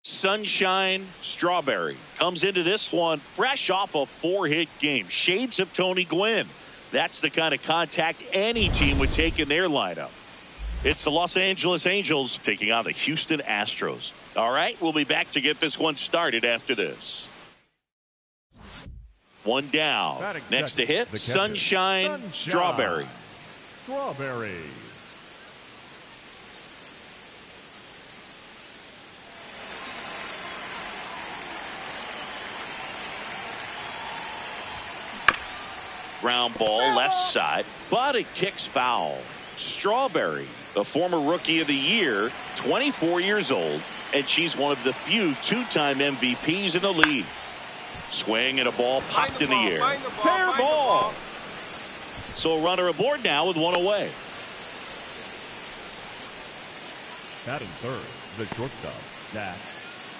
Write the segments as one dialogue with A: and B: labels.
A: Sunshine Strawberry comes into this one fresh off a 4-hit game. Shades of Tony Gwynn. That's the kind of contact any team would take in their lineup. It's the Los Angeles Angels taking on the Houston Astros. All right, we'll be back to get this one started after this. One down. Next to hit, Sunshine Strawberry.
B: Strawberry.
A: Ground ball left side, but it kicks foul. Strawberry, the former Rookie of the Year, 24 years old, and she's one of the few two-time MVPs in the league. Swing and a ball popped in the air. Fair ball. So a runner aboard now with one away.
B: Batting third, the shortstop, Zach.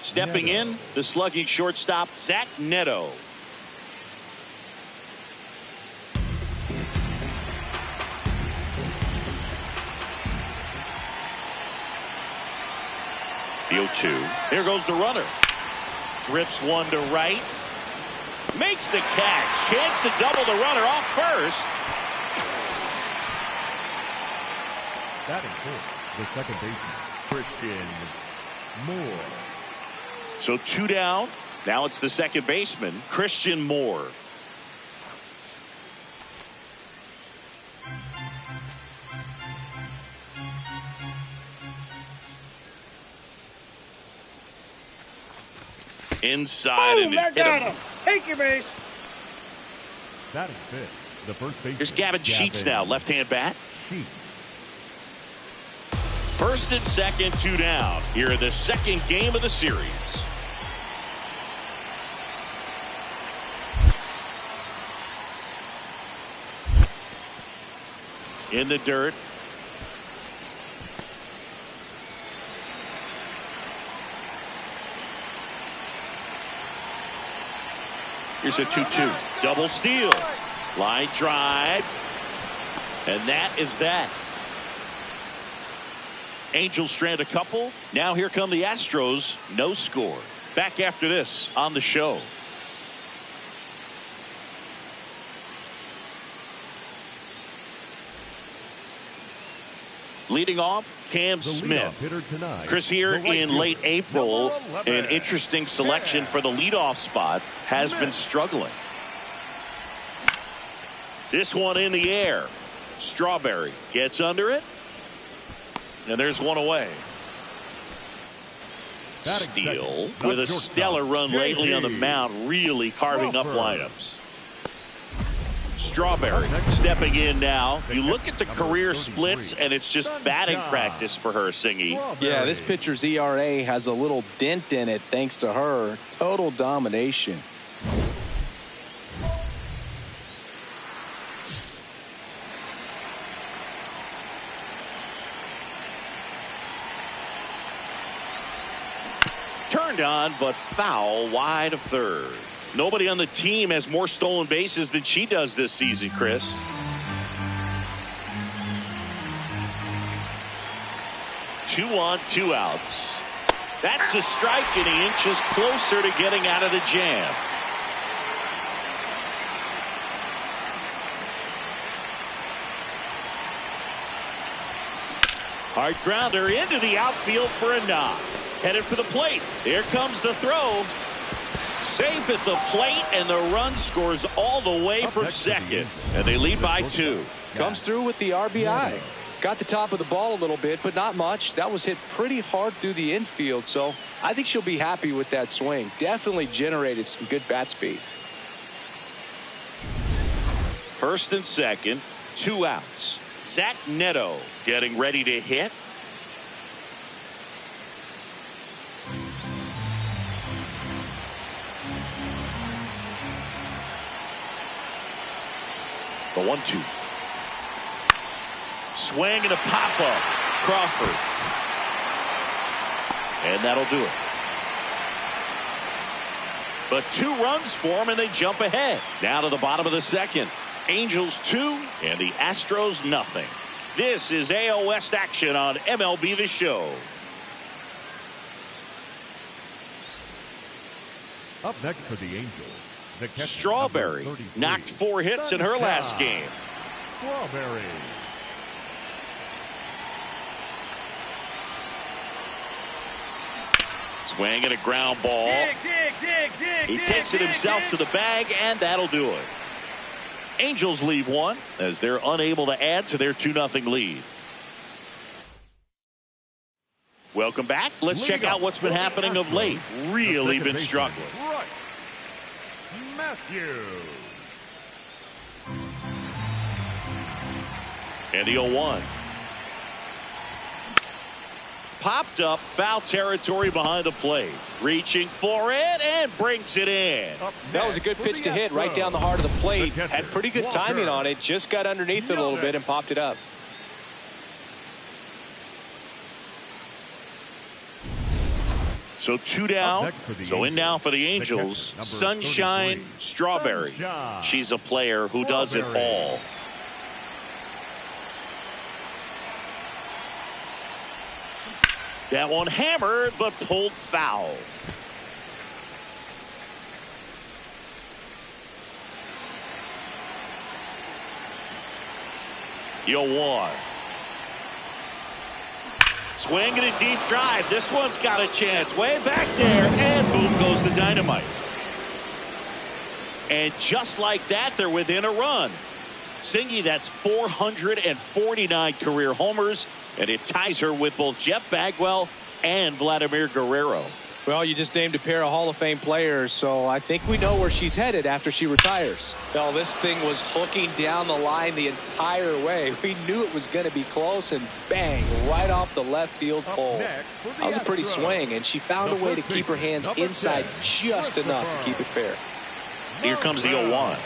A: Stepping in, the slugging shortstop, Zach Neto. The 0-2. Here goes the runner. Rips one to right. Makes the catch. Chance to double the runner off first.
B: Batting fourth, the second baseman, Christian Moore.
A: So 2 down. Now it's the second baseman, Christian Moore. Inside and it hit him.
C: Take your base.
B: Batting fifth, the first baseman.
A: Here's Gavin Sheets now, left-hand bat.
B: Sheets.
A: First and second, 2 down. Here in the second game of the series. In the dirt. Here's a 2-2. Double steal. Line drive. And that is that. Angels strand a couple. Now here come the Astros. No score. Back after this on the show. Leading off, Cam Smith. Chris, here in late April, an interesting selection for the leadoff spot has been struggling. This one in the air. Strawberry gets under it. And there's one away. Steele with a stellar run lately on the mound, really carving up lineups. Strawberry stepping in now. You look at the career splits and it's just batting practice for her, Singy.
D: Yeah, this pitcher's ERA has a little dent in it thanks to her. Total domination.
A: Turned on, but foul wide of third. Nobody on the team has more stolen bases than she does this season, Chris. Two on, 2 outs. That's a strike, and he inches closer to getting out of the jam. Hard grounder into the outfield for a knock. Headed for the plate. Here comes the throw. Safe at the plate, and the run scores all the way from second. And they lead by 2.
D: Comes through with the RBI. Got the top of the ball a little bit, but not much. That was hit pretty hard through the infield, so I think she'll be happy with that swing. Definitely generated some good bat speed.
A: First and second, 2 outs. Zach Neto getting ready to hit. The 1-2. Swing and a pop-up. Crawford. And that'll do it. But 2 runs for them, and they jump ahead. Now to the bottom of the second. Angels 2 and the Astros nothing. This is AL West action on MLB The Show.
B: Up next for the Angels, the catcher,
A: Strawberry
B: number 33,
A: knocked 4 hits in her last game.
B: Strawberry.
A: Swing and a ground ball. He takes it himself to the bag, and that'll do it. Angels leave one as they're unable to add to their 2-0 lead. Welcome back. Let's check out what's been happening of late. Really been struggling.
B: Right. Matthew.
A: And the 0-1. Popped up, foul territory behind the plate. Reaching for it and brings it in.
D: That was a good pitch to hit right down the heart of the plate. Had pretty good timing on it. Just got underneath it a little bit and popped it up.
A: So 2 down. So in now for the Angels. Sunshine Strawberry. She's a player who does it all. That one hammered, but pulled foul. Yo, 1. Swing and a deep drive. This one's got a chance. Way back there, and boom goes the dynamite. And just like that, they're within a run. Singy, that's 449 career homers, and it ties her with both Jeff Bagwell and Vladimir Guerrero.
D: Well, you just named a pair of Hall of Fame players, so I think we know where she's headed after she retires. Well, this thing was hooking down the line the entire way. We knew it was going to be close, and bang, right off the left field pole. That was a pretty swing, and she found a way to keep her hands inside just enough to keep it fair.
A: Here comes the 0-1.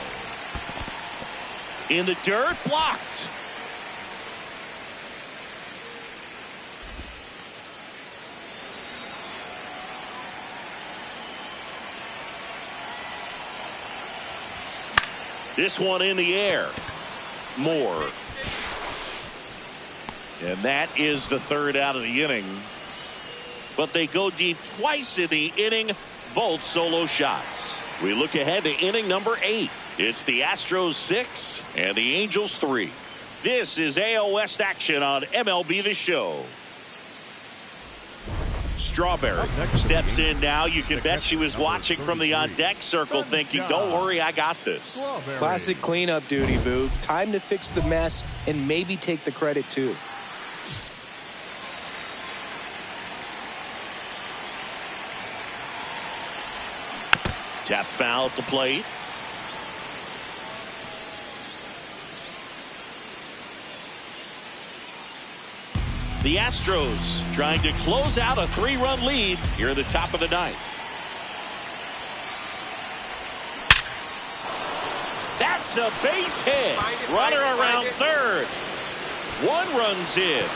A: In the dirt, blocked. This one in the air. More. And that is the third out of the inning. But they go deep twice in the inning, both solo shots. We look ahead to inning number 8. It's the Astros 6 and the Angels 3. This is AL West action on MLB The Show. Strawberry steps in now. You can bet she was watching from the on-deck circle thinking, don't worry, I got this.
D: Classic cleanup duty, Boog. Time to fix the mess and maybe take the credit, too.
A: Tap foul at the plate. The Astros trying to close out a 3-run lead here at the top of the 9th. That's a base hit. Runner around third. 1 runs in.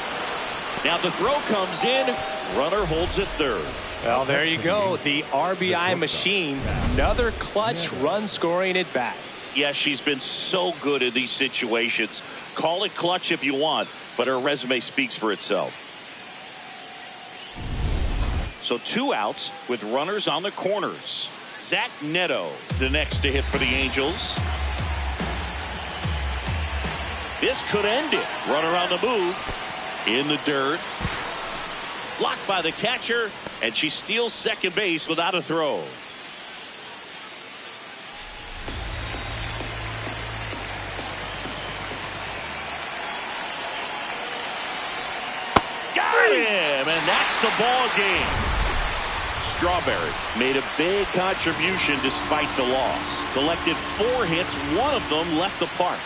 A: Now the throw comes in. Runner holds at third.
D: Well, there you go. The RBI machine. Another clutch run scoring at bat.
A: Yeah, she's been so good in these situations. Call it clutch if you want, but her resume speaks for itself. So 2 outs with runners on the corners. Zach Neto, the next to hit for the Angels. This could end it. Runner on the move. In the dirt. Blocked by the catcher, and she steals second base without a throw. Got him, and that's the ball game. Strawberry made a big contribution despite the loss. Collected 4 hits, 1 of them left the park.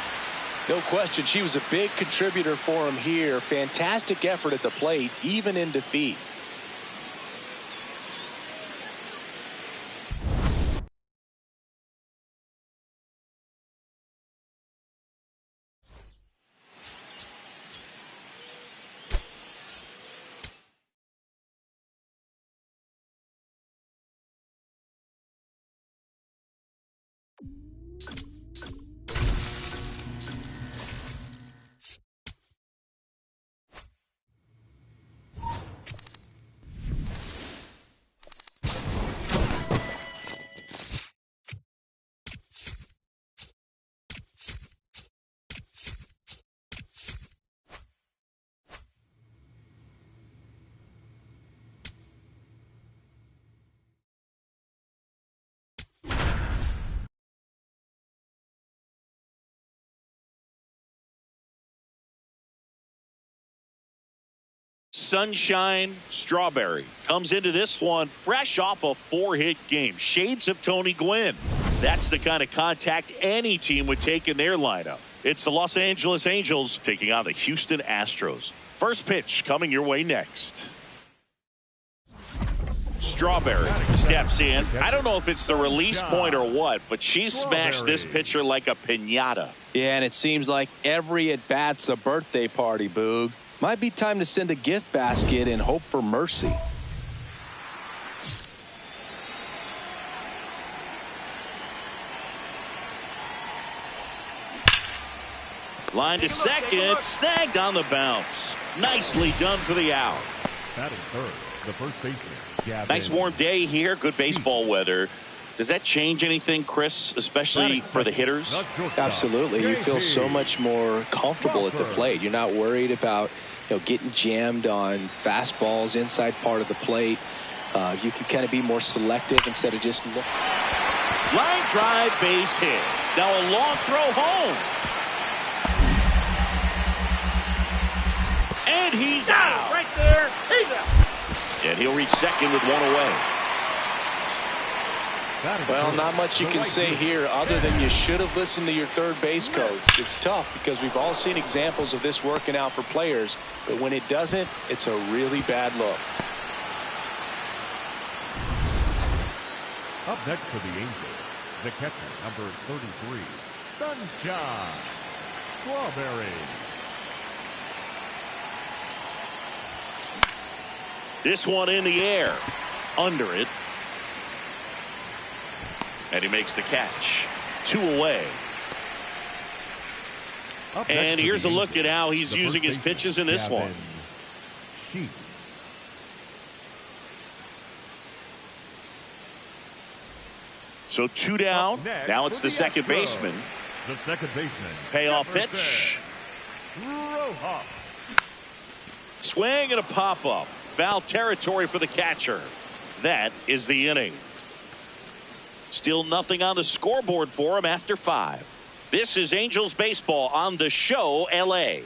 D: No question, she was a big contributor for him here. Fantastic effort at the plate, even in defeat.
A: Sunshine Strawberry comes into this one fresh off a 4-hit game. Shades of Tony Gwynn. That's the kind of contact any team would take in their lineup. It's the Los Angeles Angels taking on the Houston Astros. First pitch coming your way next. Strawberry steps in. I don't know if it's the release point or what, but she smashed this pitcher like a piñata.
D: Yeah, and it seems like every at-bat's a birthday party, Boog. Might be time to send a gift basket and hope for mercy.
A: Line to second, snagged on the bounce. Nicely done for the out.
B: Batting third, the first baseman.
A: Nice warm day here, good baseball weather. Does that change anything, Chris, especially for the hitters?
D: Absolutely. You feel so much more comfortable at the plate. You're not worried about getting jammed on fastballs inside part of the plate. You can kind of be more selective instead of just
A: line drive, base hit. Now a long throw home. And he's out.
C: Right there. He's out.
A: And he'll reach second with one away.
D: Well, not much you can say here other than you should have listened to your third base coach. It's tough because we've all seen examples of this working out for players, but when it doesn't, it's a really bad look.
B: Up next for the Angels, the catcher, number 33, Sunshine Strawberry.
A: This one in the air, under it. And he makes the catch. 2 away. And here's a look at how he's using his pitches in this one. So 2 down. Now it's the second baseman.
B: The second baseman.
A: Payoff pitch. Swing and a pop-up. Foul territory for the catcher. That is the inning. Still nothing on the scoreboard for him after 5. This is Angels baseball on the show, LA.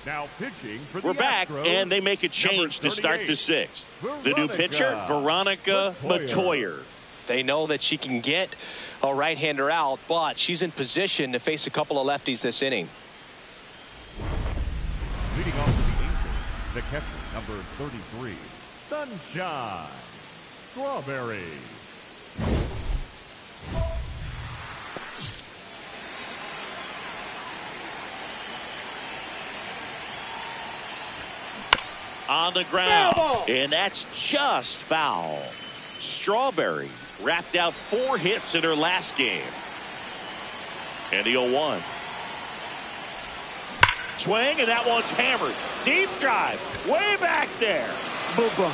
B: Now pitching for the
A: We're back,
B: Astros,
A: and they make a change to start the 6th. The new pitcher, Veronica Matoyer.
D: They know that she can get a right-hander out, but she's in position to face a couple of lefties this inning.
B: Leading off for the Angels, the catcher, number 33, Sunshine Strawberry.
A: On the ground, and that's just foul. Strawberry wrapped out 4 hits in her last game. And the 0-1. Swing, and that one's hammered. Deep drive, way back there. Boom.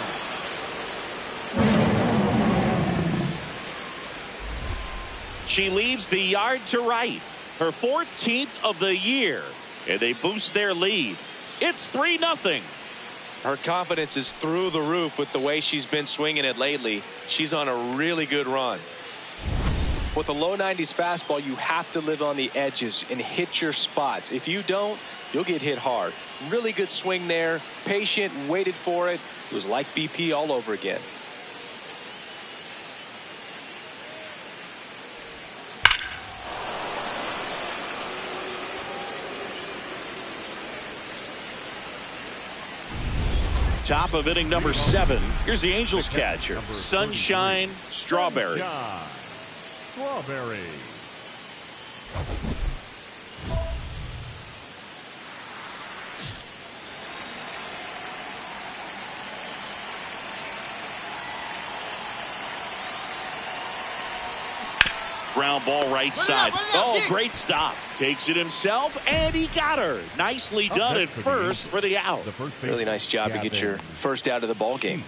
A: She leads the yard to right. Her 14th of the year. And they boost their lead. It's 3-0.
D: Her confidence is through the roof with the way she's been swinging it lately. She's on a really good run. With a low 90s fastball, you have to live on the edges and hit your spots. If you don't, you'll get hit hard. Really good swing there. Patient, waited for it. It was like BP all over again.
A: Top of inning number 7. Here's the Angels catcher, Sunshine Strawberry.
B: Strawberry.
A: Ground ball right side. Oh, great stop. Takes it himself, and he got her. Nicely done at first for the out.
D: Really nice job to get your first out of the ball game.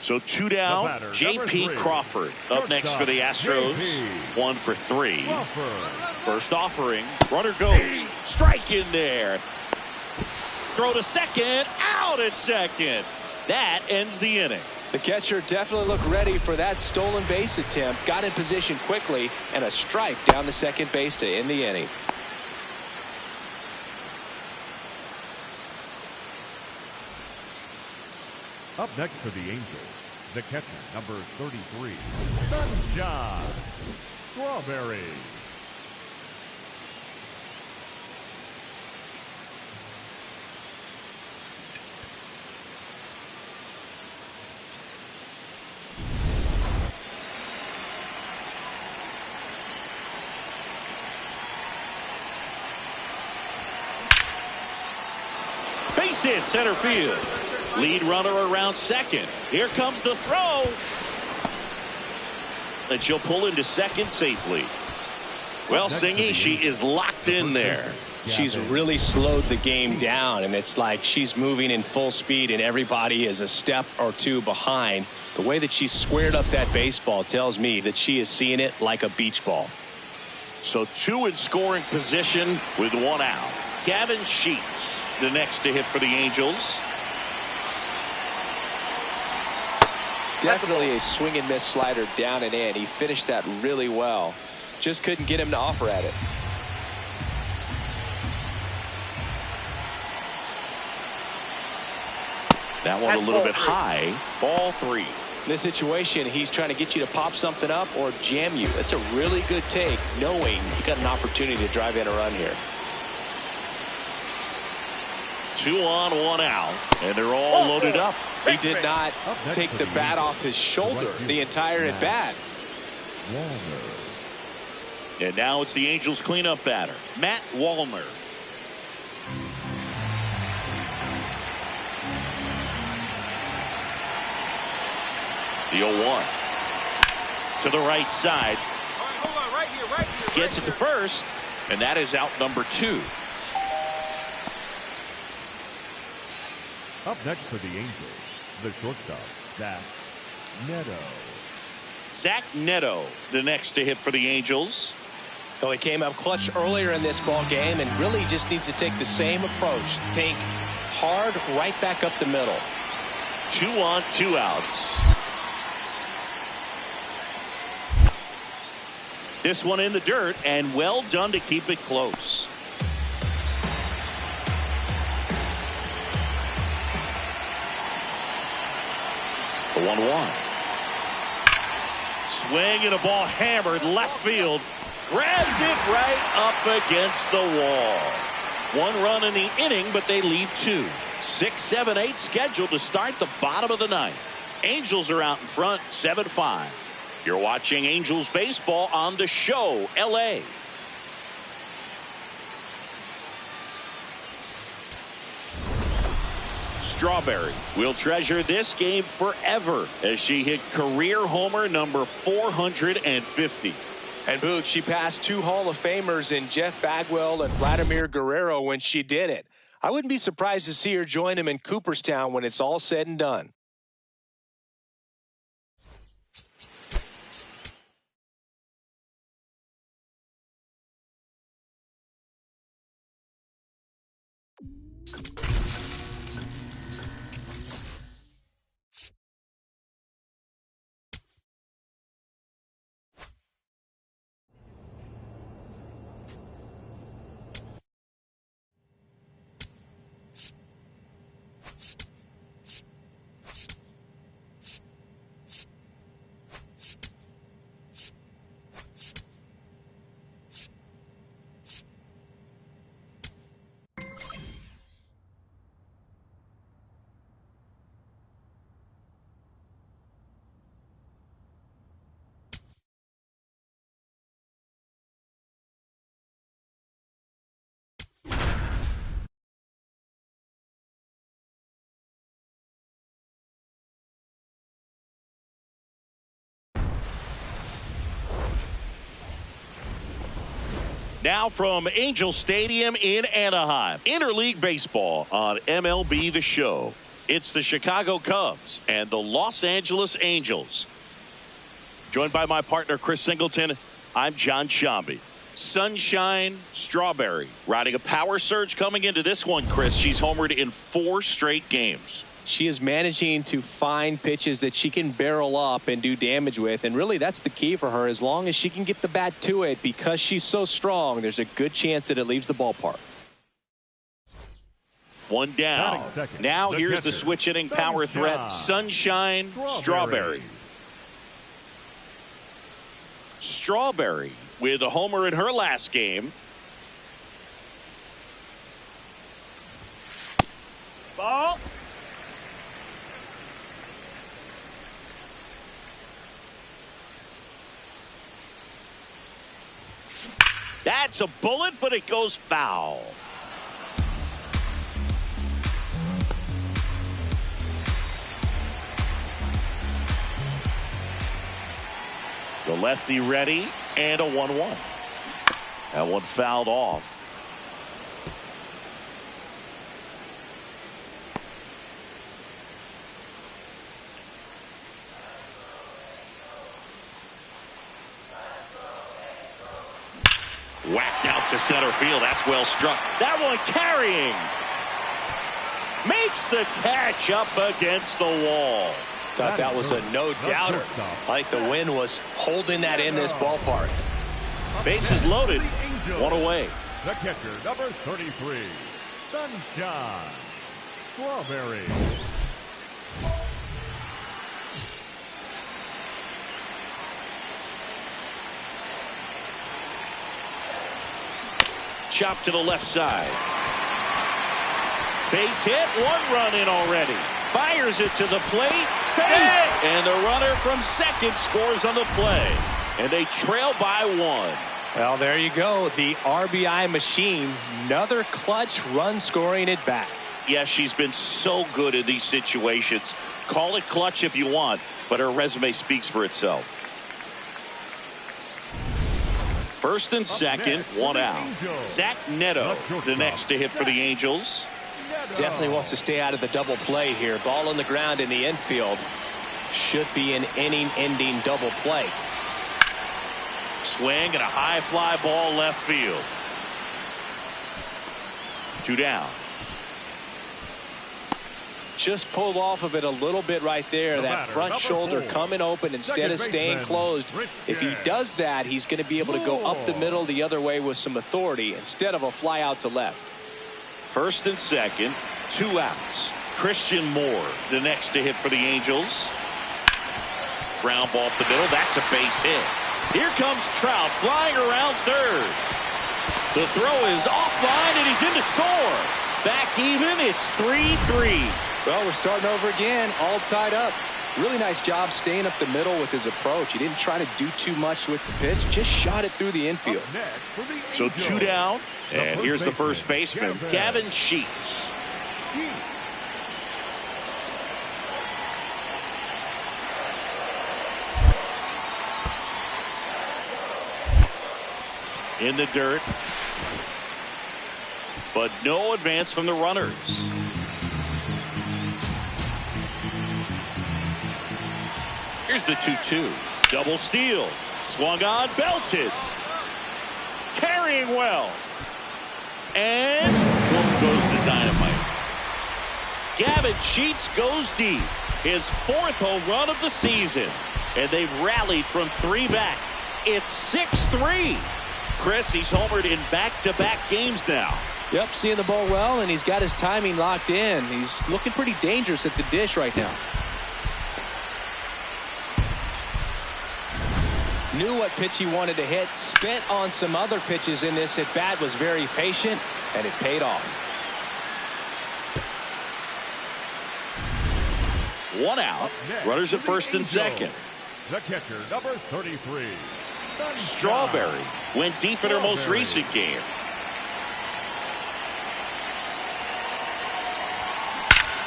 A: So 2 down. J.P. Crawford up next for the Astros. 1 for 3. First offering. Runner goes. Strike in there. Throw to second. Out at second. That ends the inning.
D: The catcher definitely looked ready for that stolen base attempt. Got in position quickly, and a strike down to second base to end the inning.
B: Up next for the Angels, the catcher, number 33, Sunshine Strawberry.
A: Base hit center field. Lead runner around second. Here comes the throw. And she'll pull into second safely. Well, Singy, she is locked in there.
C: She's really slowed the game down, and it's like she's moving in full speed and everybody is a step or two behind. The way that she squared up that baseball tells me that she is seeing it like a beach ball.
A: So 2 in scoring position with 1 out. Gavin Sheets, the next to hit for the Angels.
D: Definitely a swing and miss slider down and in. He finished that really well. Just couldn't get him to offer at it.
A: That one a little bit high. Ball 3.
D: In this situation, he's trying to get you to pop something up or jam you. That's a really good take, knowing you got an opportunity to drive in a run here.
A: 2 on, 1 out, and they're all loaded up.
D: He did not take the bat off his shoulder the entire at bat.
A: And now it's the Angels cleanup batter, Matt Wallner. The 0-1 to the right side.
E: Hold on, right here.
A: Gets it to first, and that is out number 2.
B: Up next for the Angels, the shortstop, Zach Neto.
A: Zach Neto, the next to hit for the Angels.
C: So he came up clutch earlier in this ball game and really just needs to take the same approach. Think hard right back up the middle.
A: 2 on, 2 outs. This one in the dirt, and well done to keep it close. The 1-1. Swing and a ball hammered left field. Grabs it right up against the wall. 1 run in the inning, but they leave 2. 6, 7, 8 scheduled to start the bottom of the 9th. Angels are out in front, 7-5. You're watching Angels baseball on The Show, LA. Strawberry will treasure this game forever as she hit career homer number 450.
D: And Boog, she passed 2 Hall of Famers in Jeff Bagwell and Vladimir Guerrero when she did it. I wouldn't be surprised to see her join him in Cooperstown when it's all said and done.
A: Now from Angel Stadium in Anaheim, Interleague Baseball on MLB The Show. It's the Chicago Cubs and the Los Angeles Angels. Joined by my partner, Chris Singleton, I'm John Shambi. Sunshine Strawberry riding a power surge coming into this one, Chris. She's homered in 4 straight games.
D: She is managing to find pitches that she can barrel up and do damage with, and really that's the key for her. As long as she can get the bat to it, because she's so strong, there's a good chance that it leaves the ballpark.
A: One down. Now here's the switch hitting power threat, Sunshine Strawberry. Strawberry with a homer in her last game.
B: Ball.
A: That's a bullet, but it goes foul. The lefty ready, and a 1-1. That one fouled off. Whacked out to center field. That's well struck. That one carrying. Makes the catch up against the wall.
C: Thought that was a no-doubter. I think the wind was holding that in this ballpark.
A: Bases loaded. One away.
B: The catcher, number 33, Sunshine Strawberry.
A: Chop to the left side. Base hit. One run in already. Fires it to the plate. Safe. And the runner from second scores on the play. And they trail by one.
C: Well, there you go. The RBI machine. Another clutch run scoring at bat.
A: Yeah, she's been so good in these situations. Call it clutch if you want, but her resume speaks for itself. First and second, one out. Zach Neto, the next to hit for the Angels.
C: Definitely wants to stay out of the double play here. Ball on the ground in the infield. Should be an inning-ending double play.
A: Swing and a high fly ball left field. Two down.
D: Just pulled off of it a little bit right there. That front shoulder coming open instead of staying closed. If he does that, he's going to be able to go up the middle the other way with some authority instead of a fly out to left.
A: First and second, two outs. Christian Moore, the next to hit for the Angels. Ground ball up the middle. That's a base hit. Here comes Trout flying around third. The throw is offline, and he's in to score. Back even. It's 3-3.
D: Well, we're starting over again, all tied up. Really nice job staying up the middle with his approach. He didn't try to do too much with the pitch, just shot it through the infield.
A: So two down, and here's the first baseman, Gavin Sheets. In the dirt, but no advance from the runners. Here's the 2-2. Double steal. Swung on, belted. Carrying well. And one goes to dynamite. Gavin Sheets goes deep. His fourth home run of the season. And they've rallied from three back. It's 6-3. Chris, he's homered in back-to-back games now.
D: Yep, seeing the ball well, and he's got his timing locked in. He's looking pretty dangerous at the dish right now. Knew what pitch he wanted to hit, spent on some other pitches in this at bat, was very patient, and it paid off.
A: One out. Runners at first and second.
B: The catcher, number 33.
A: Strawberry went deep in her most recent game.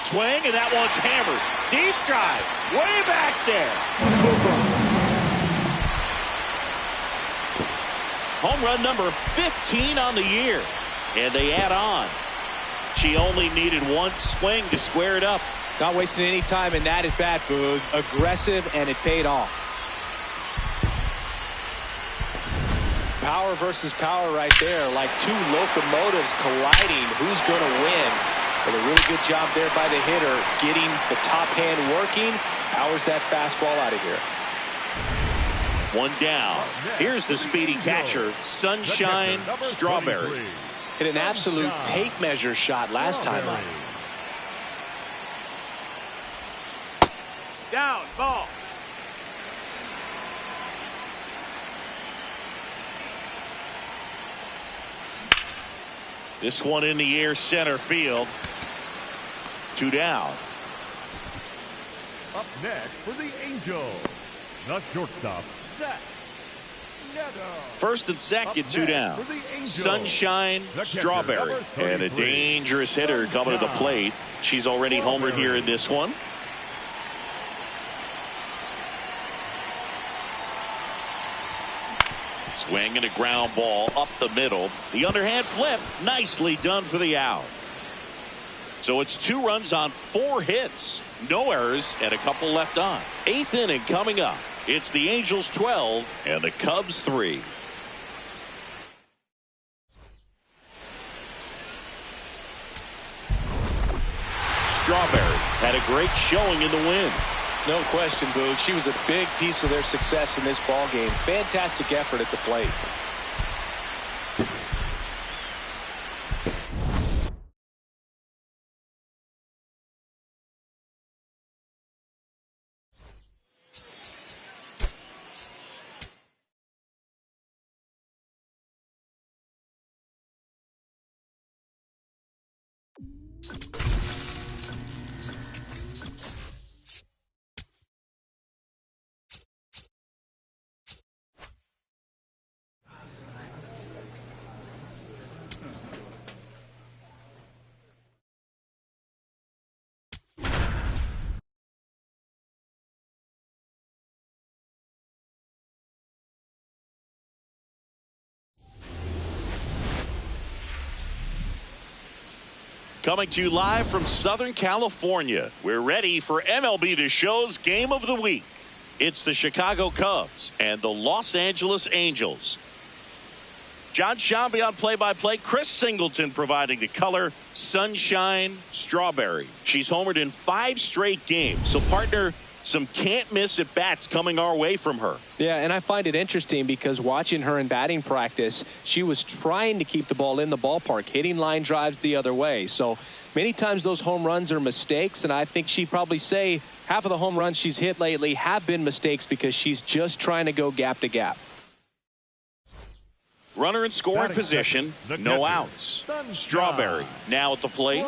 A: Swing, and that one's hammered. Deep drive, way back there. Home run number 15 on the year, and they add on. She only needed one swing to square it up.
D: Not wasting any time in that at bat, Boog. Aggressive, and it paid off. Power versus power right there, like two locomotives colliding. Who's going to win? But a really good job there by the hitter, getting the top hand working. Powers that fastball out of here.
A: One down. Here's the speedy catcher, Sunshine Strawberry.
D: Hit an absolute tape measure shot last time out.
E: Down, ball.
A: This one in the air, center field. 2 down.
B: Up next for the Angels, the shortstop, Zach.
A: First and second, 2 down. Sunshine Strawberry. And a dangerous hitter coming to the plate. She's already homered here in this one. Swing and a ground ball up the middle. The underhand flip. Nicely done for the out. So it's 2 runs on 4 hits. No errors and a couple left on. 8th inning coming up. It's the Angels 12 and the Cubs 3. Strawberry had a great showing in the win.
D: No question, Boog. She was a big piece of their success in this ball game. Fantastic effort at the plate.
A: Coming to you live from Southern California. We're ready for MLB The Show's Game of the Week. It's the Chicago Cubs and the Los Angeles Angels. John Shambi on play-by-play. Chris Singleton providing the color. Sunshine Strawberry. She's homered in 5 straight games. So, partner, some can't-miss at-bats coming our way from her.
D: Yeah, and I find it interesting because watching her in batting practice, she was trying to keep the ball in the ballpark, hitting line drives the other way. So many times those home runs are mistakes, and I think she'd probably say half of the home runs she's hit lately have been mistakes because she's just trying to go gap to gap.
A: Runner in scoring position, no outs. Strawberry now at the plate.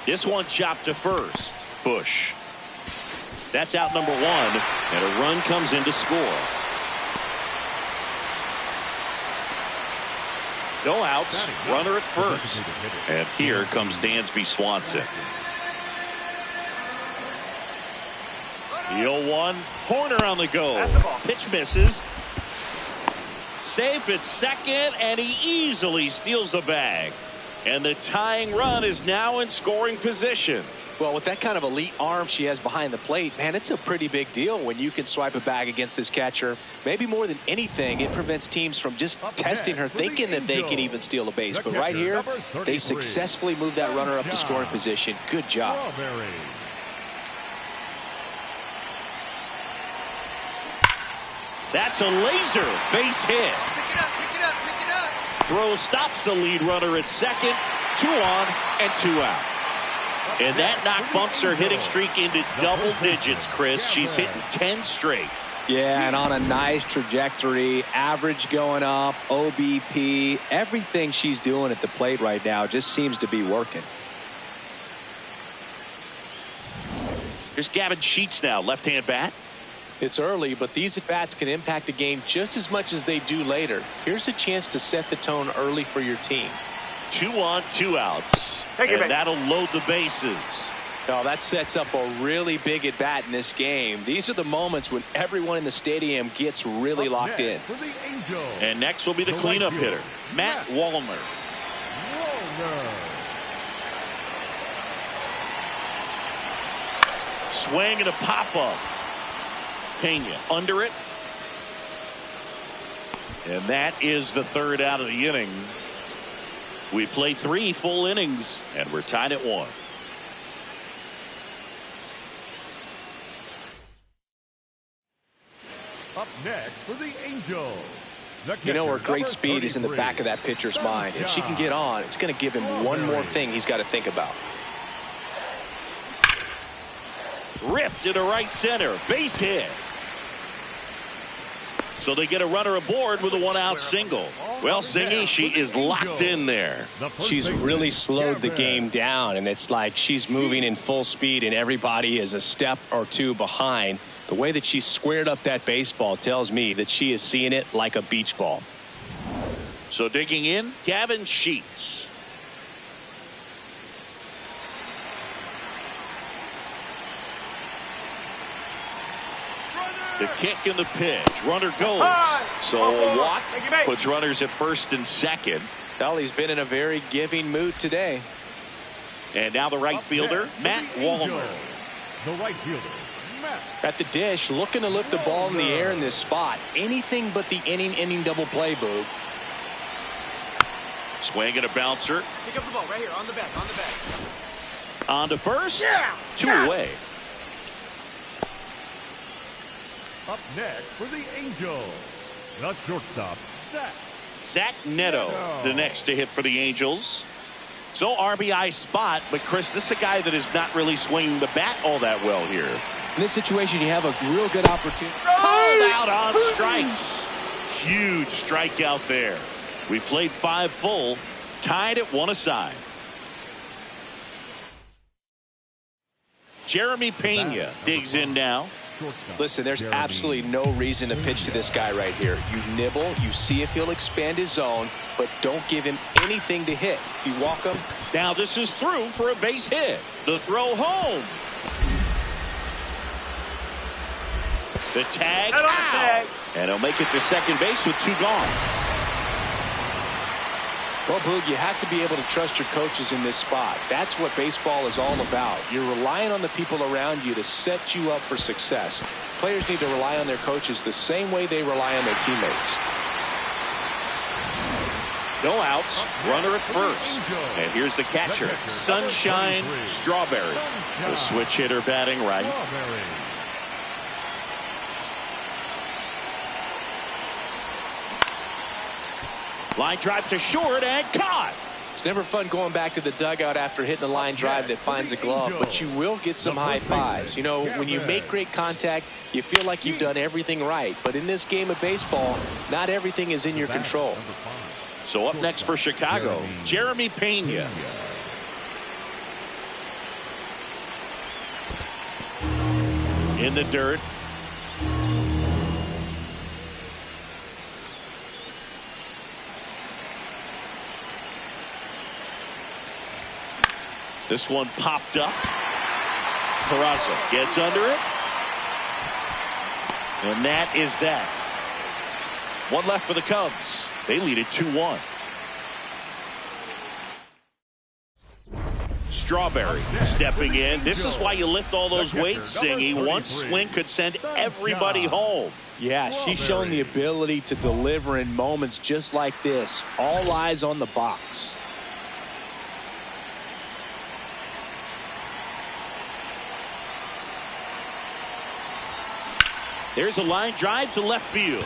A: This one chopped to first. Bush. That's out number 1, and a run comes in to score. No outs. Runner at first. And here comes Dansby Swanson. The 0-1. Horner on the go. Pitch misses. Safe at second, and he easily steals the bag. And the tying run is now in scoring position.
D: Well, with that kind of elite arm she has behind the plate, man, it's a pretty big deal when you can swipe a bag against this catcher. Maybe more than anything, it prevents teams from just testing her, thinking that they can even steal a base. But right here, they successfully moved that runner up to scoring position. Good job.
A: That's a laser base hit. Throw stops the lead runner at second. 2 on and 2 out. And that knock bumps her hitting streak into double digits, Chris. She's hitting 10 straight.
D: Yeah, and on a nice trajectory. Average going up, OBP. Everything she's doing at the plate right now just seems to be working.
A: Here's Gavin Sheets now, left-hand bat.
D: It's early, but these at-bats can impact a game just as much as they do later. Here's a chance to set the tone early for your team.
A: 2 on, 2 outs. And that'll load the bases.
D: Oh, that sets up a really big at-bat in this game. These are the moments when everyone in the stadium gets really locked in.
A: And next will be the cleanup hitter, Matt Wallner. Swing and a pop-up. Pena under it. And that is the 3rd out of the inning. We played 3 full innings, and we're tied at 1.
B: next for the Angels.
D: You know her great speed is in the back of that pitcher's mind. If she can get on, it's going to give him one more thing he's got to think about.
A: Ripped to right center. Base hit. So they get a runner aboard with a one-out single. Well, Singy, she is locked in there.
C: She's really slowed the game down, and it's like she's moving in full speed, and everybody is a step or two behind. The way that she squared up that baseball tells me that she is seeing it like a beach ball.
A: So digging in, Gavin Sheets. The kick and the pitch. Runner goes. So a walk puts runners at first and second.
D: Well, he's been in a very giving mood today.
A: And now the right fielder, Matt Wallner.
B: The right fielder, Matt.
D: At the dish, looking to lift the ball in the air in this spot. Anything but the inning double play, Boog.
A: Swing and a bouncer.
E: Pick up the ball right here on the back, on the back.
A: On to first. Yeah. Two away.
B: Up next for the Angels, the shortstop,
A: Zach Neto, the next to hit for the Angels. So RBI spot, but Chris, this is a guy that is not really swinging the bat all that well here.
D: In this situation, you have a real good opportunity.
A: Called out on strikes. Huge strikeout there. We played 5 full, tied at 1 aside. Jeremy Pena digs in now.
D: Listen, there's absolutely no reason to pitch to this guy right here. You nibble, you see if he'll expand his zone, but don't give him anything to hit. If you walk him.
A: Now this is through for a base hit. The throw home. The tag out. And he'll make it to second base with 2 gone.
D: Well, Boog, you have to be able to trust your coaches in this spot. That's what baseball is all about. You're relying on the people around you to set you up for success. Players need to rely on their coaches the same way they rely on their teammates.
A: No outs. Runner at first. And here's the catcher, Sunshine Strawberry. The switch hitter batting right. Line drive to short and caught.
D: It's never fun going back to the dugout after hitting a line drive that finds a glove, but you will get some high fives. You know, when you make great contact, you feel like you've done everything right. But in this game of baseball, not everything is in your control.
A: So up next for Chicago, Jeremy Pena. In the dirt. This one popped up. Peraza gets under it. And that is that. 1 left for the Cubs. They lead it 2-1. Strawberry stepping in. This is why you lift all those weights, Singy. One swing could send everybody home.
D: Yeah, she's shown the ability to deliver in moments just like this. All eyes on the box.
A: There's a line drive to left field.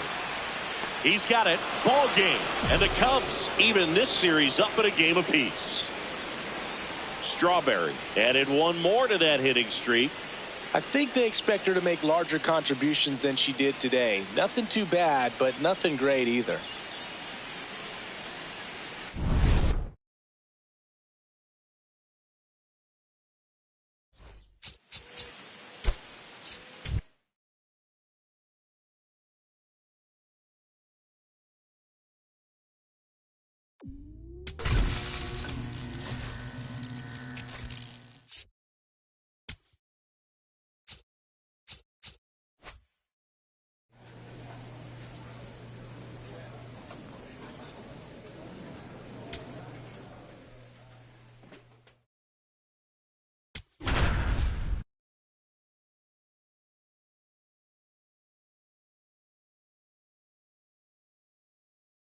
A: He's got it. Ball game. And the Cubs even this series up at a game apiece. Strawberry added 1 more to that hitting streak.
D: I think they expect her to make larger contributions than she did today. Nothing too bad, but nothing great either.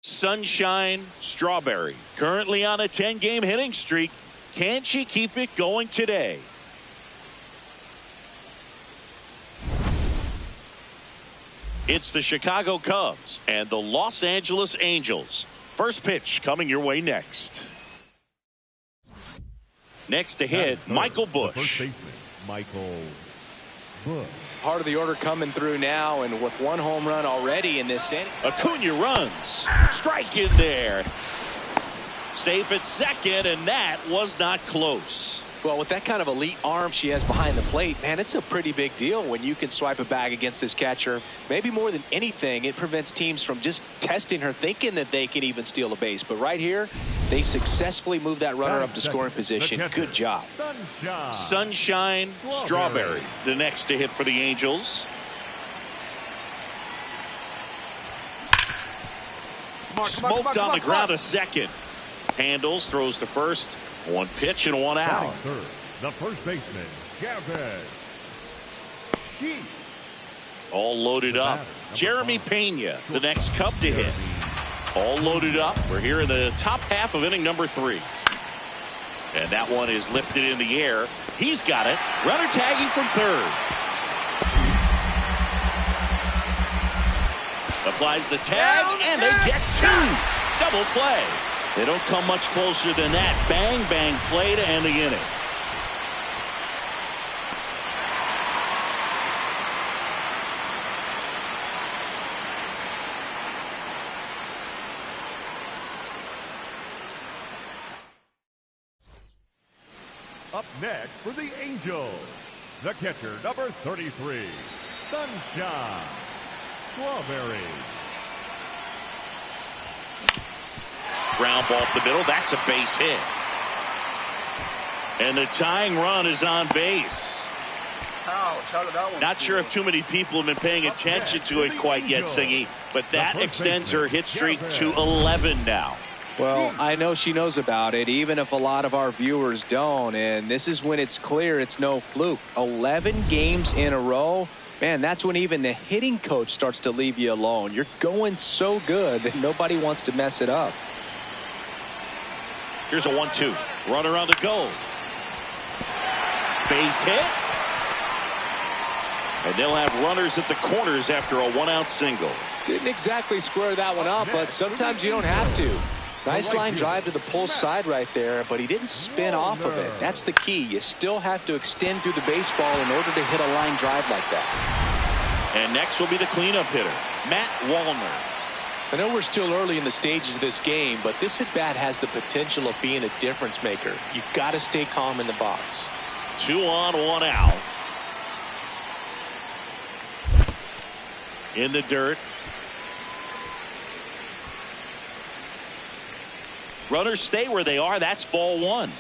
A: Sunshine Strawberry currently on a 10-game hitting streak. Can she keep it going today? It's the Chicago Cubs and the Los Angeles Angels. First pitch coming your way next. Next to hit, Michael Busch.
B: First baseman, Michael Busch.
D: Part of the order coming through now, and with one home run already in this inning.
A: Acuna runs. Strike in there. Safe at second, and that was not close.
D: Well, with that kind of elite arm she has behind the plate, man, it's a pretty big deal when you can swipe a bag against this catcher. Maybe more than anything, it prevents teams from just testing her, thinking that they can even steal a base. But right here, they successfully move that runner up to scoring position. Good job.
A: Sunshine Strawberry, the next to hit for the Angels. Smoked on the ground a second. Handles, throws to first. One pitch and one out.
B: Third, the first baseman, Gavin.
A: All loaded up. Jeremy Pena, the next Cub to hit. All loaded up. We're here in the top half of inning number 3. And that one is lifted in the air. He's got it. Runner tagging from third. Applies the tag, and they get 2. Double play. They don't come much closer than that. Bang, bang play to end the inning.
B: Up next for the Angels, the catcher, number 33, Sunshine Strawberry.
A: Ground ball up the middle. That's a base hit. And the tying run is on base.
E: Ouch, how did that one
A: Not sure if too many people have been paying attention to it quite yet, Siggy, but that extends her hit streak to 11 now.
D: Well, I know she knows about it, even if a lot of our viewers don't. And this is when it's clear it's no fluke. 11 games in a row. Man, that's when even the hitting coach starts to leave you alone. You're going so good that nobody wants to mess it up.
A: Here's a 1-2. Runner on the go. Base hit. And they'll have runners at the corners after a 1-out single.
D: Didn't exactly square that one up, but sometimes you don't have to. Nice line drive to the pull side right there, but he didn't spin off of it. That's the key. You still have to extend through the baseball in order to hit a line drive like that.
A: And next will be the cleanup hitter, Matt Wallner.
D: I know we're still early in the stages of this game, but this at-bat has the potential of being a difference maker. You've got to stay calm in the box.
A: 2 on, 1 out. In the dirt. Runners stay where they are. That's ball 1.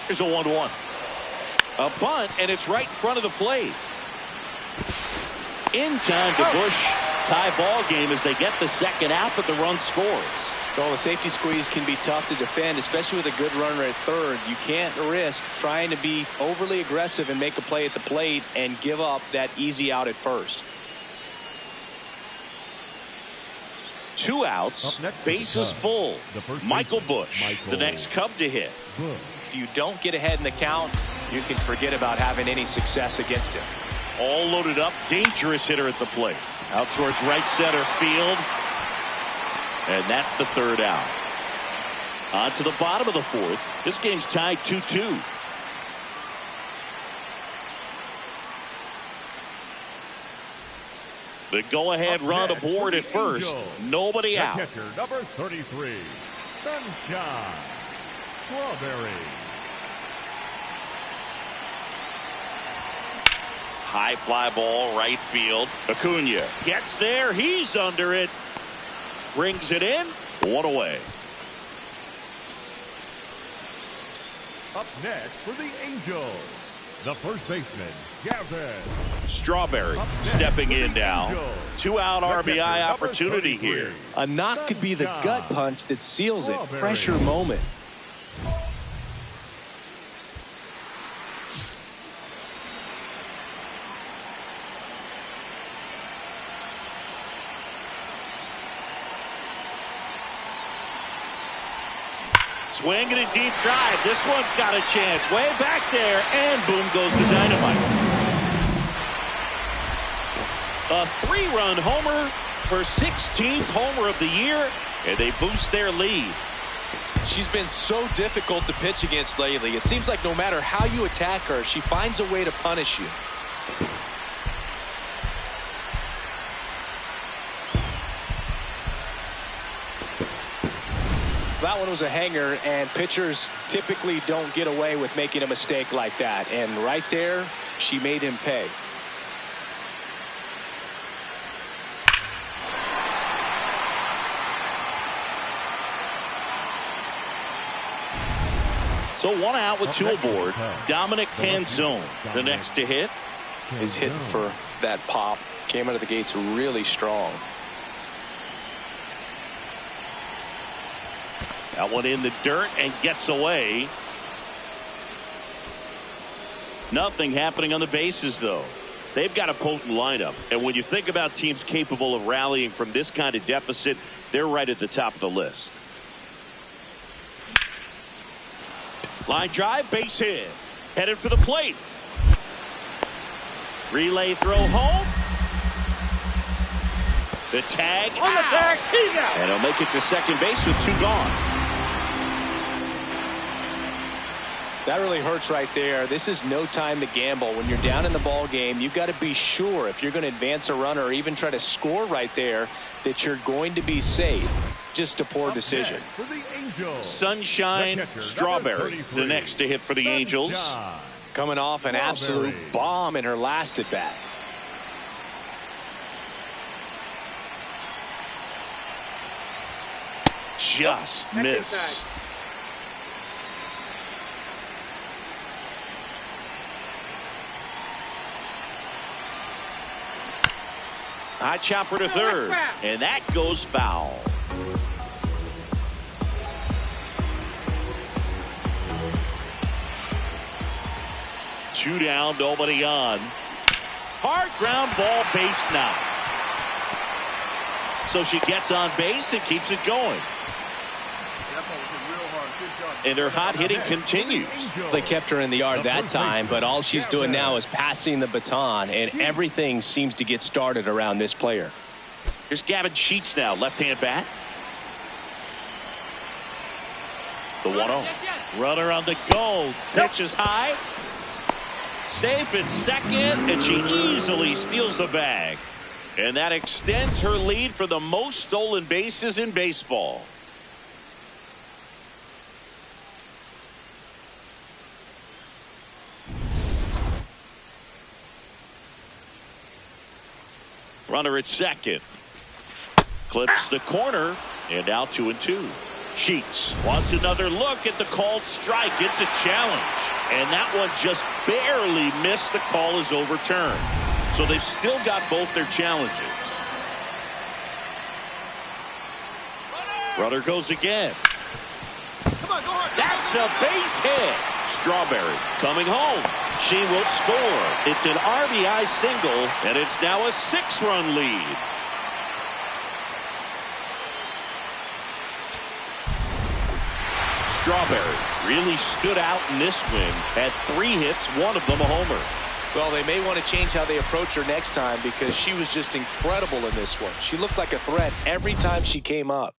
A: Here's a 1-1. A bunt, and it's right in front of the plate. In time to Busch. Tie ball game as they get the second out, but the run scores.
D: Well, the safety squeeze can be tough to defend, especially with a good runner at third. You can't risk trying to be overly aggressive and make a play at the plate and give up that easy out at first.
A: 2 outs, bases full. Michael Busch, the next Cub to hit.
D: If you don't get ahead in the count, you can forget about having any success against him.
A: All loaded up, dangerous hitter at the plate. Out towards right center field. And that's the 3rd out. On to the bottom of the 4th. This game's tied 2-2. The go-ahead run aboard at first. Nobody out.
B: Catcher, number 33, Sunshine Strawberry.
A: High fly ball, right field. Acuna gets there. He's under it. Brings it in. 1 away.
B: Up next for the Angels, the first baseman, Gavin.
A: Strawberry stepping in now. 2-out RBI opportunity here.
D: A knock could be the gut punch that seals it. Pressure moment.
A: swing and a deep drive. This one's got a chance. Way back there, and boom goes the dynamite. A 3-run homer, her 16th homer of the year, and they boost their lead.
D: She's been so difficult to pitch against lately. It seems like no matter how you attack her, she finds a way to punish you. That one was a hanger, and pitchers typically don't get away with making a mistake like that. And right there, she made him pay.
A: So 1 out with 2 aboard. Dominic Canzone, the next to hit.
D: Is hitting for that pop. Came out of the gates really strong.
A: That one in the dirt and gets away. Nothing happening on the bases, though. They've got a potent lineup. And when you think about teams capable of rallying from this kind of deficit, they're right at the top of the list. Line drive, base hit. Headed for the plate. Relay throw home. The tag
E: On the tag, he's out.
A: And he'll make it to second base with 2 gone.
D: That really hurts right there. This is no time to gamble. When you're down in the ball game, you've got to be sure if you're going to advance a runner or even try to score right there that you're going to be safe. Just a poor decision.
A: Sunshine Strawberry, the next to hit for the Angels.
D: Coming off an absolute bomb in her last at bat.
A: Just missed. High chopper to third, and that goes foul. Two down, nobody on. Hard ground ball, base knock. So she gets on base and keeps it going. And her hot hitting continues.
C: They kept her in the yard that time, but all she's doing now is passing the baton, and everything seems to get started around this player.
A: Here's Gavin Sheets now, left-hand bat. The 1-0. Runner on the go. Pitch is high. Safe at second, and she easily steals the bag. And that extends her lead for the most stolen bases in baseball. Runner at second. Clips the corner, and now 2-2. Sheets wants another look at the called strike. It's a challenge, and that one just barely missed. The call is overturned. So they've still got both their challenges. Runner goes again. That's a base hit. Strawberry coming home. She will score. It's an RBI single, and it's now a 6-run lead. Strawberry really stood out in this win. Had 3 hits, one of them a homer.
D: Well, they may want to change how they approach her next time because she was just incredible in this one. She looked like a threat every time she came up.